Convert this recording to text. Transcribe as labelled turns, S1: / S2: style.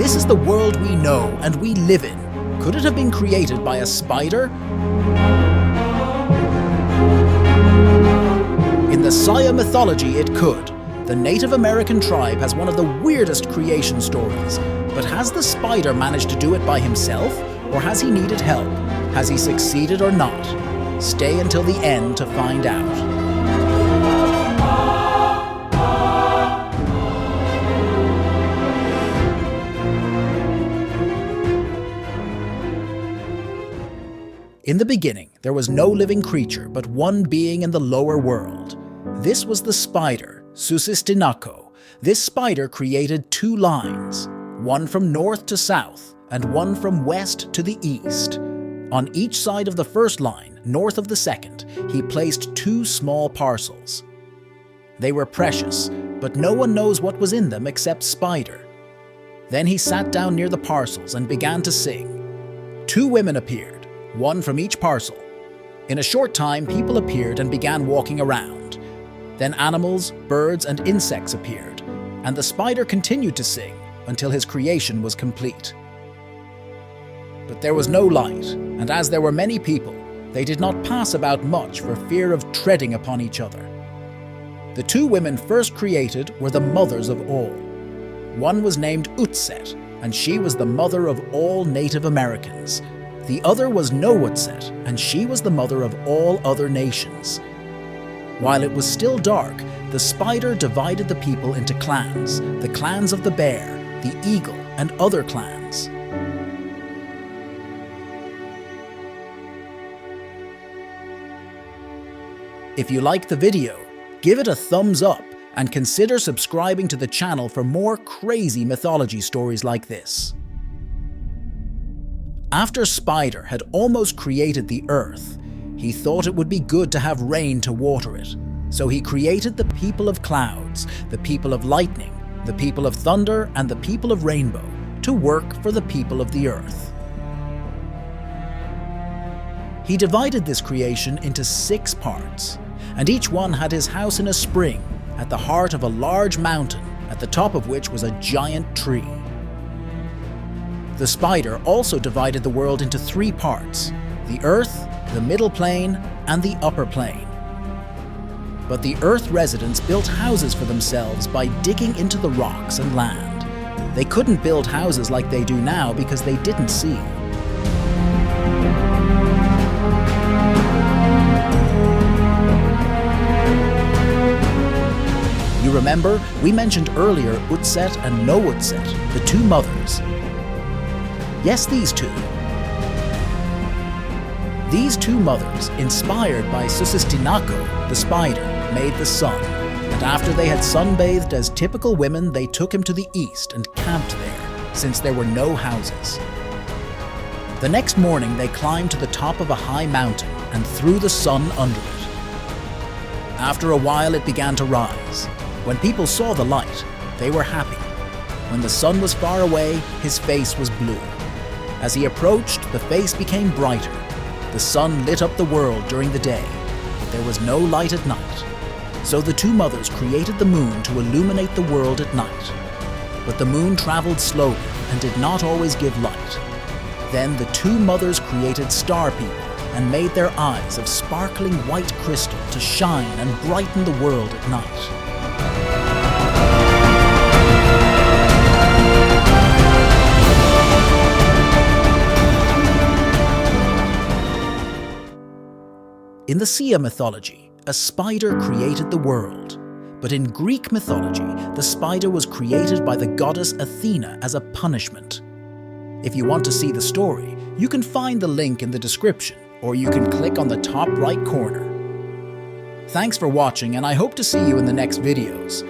S1: this is the world we know and we live in. Could it have been created by a spider? In the Saya mythology, it could. The Native American tribe has one of the weirdest creation stories. But has the spider managed to do it by himself, or has he needed help? Has he succeeded or not? Stay until the end to find out. In the beginning, there was no living creature but one being in the lower world. This was the spider, Sussistinnako. This spider created two lines, one from north to south and one from west to the east. On each side of the first line, north of the second, he placed two small parcels. They were precious, but no one knows what was in them except Spider. Then he sat down near the parcels and began to sing. Two women appeared, one from each parcel. In a short time, people appeared and began walking around. Then animals, birds, and insects appeared, and the spider continued to sing until his creation was complete. But there was no light, and as there were many people, they did not pass about much for fear of treading upon each other. The two women first created were the mothers of all. One was named Utset, and she was the mother of all Native Americans. The other was Nowutset, and she was the mother of all other nations. While it was still dark, the spider divided the people into clans, the clans of the bear, the eagle, and other clans. If you liked the video, give it a thumbs up and consider subscribing to the channel for more crazy mythology stories like this. After Spider had almost created the earth, he thought it would be good to have rain to water it. So he created the people of clouds, the people of lightning, the people of thunder, and the people of rainbow to work for the people of the earth. He divided this creation into 6 parts, and each one had his house in a spring at the heart of a large mountain, at the top of which was a giant tree. The spider also divided the world into 3 parts, the earth, the middle plane, and the upper plane. But the earth residents built houses for themselves by digging into the rocks and land. They couldn't build houses like they do now because they didn't see. You remember, we mentioned earlier Utset and Nowutset, the 2 mothers. Yes, these two. These 2 mothers, inspired by Sussistinnako, the spider, made the sun, and after they had sunbathed as typical women, they took him to the east and camped there, since there were no houses. The next morning, they climbed to the top of a high mountain and threw the sun under it. After a while, it began to rise. When people saw the light, they were happy. When the sun was far away, his face was blue. As he approached, the face became brighter. The sun lit up the world during the day, but there was no light at night. So the 2 mothers created the moon to illuminate the world at night. But the moon traveled slowly and did not always give light. Then the 2 mothers created star people and made their eyes of sparkling white crystal to shine and brighten the world at night. In the Sia mythology, a spider created the world. But in Greek mythology, the spider was created by the goddess Athena as a punishment. If you want to see the story, you can find the link in the description, or you can click on the top right corner. Thanks for watching, and I hope to see you in the next videos.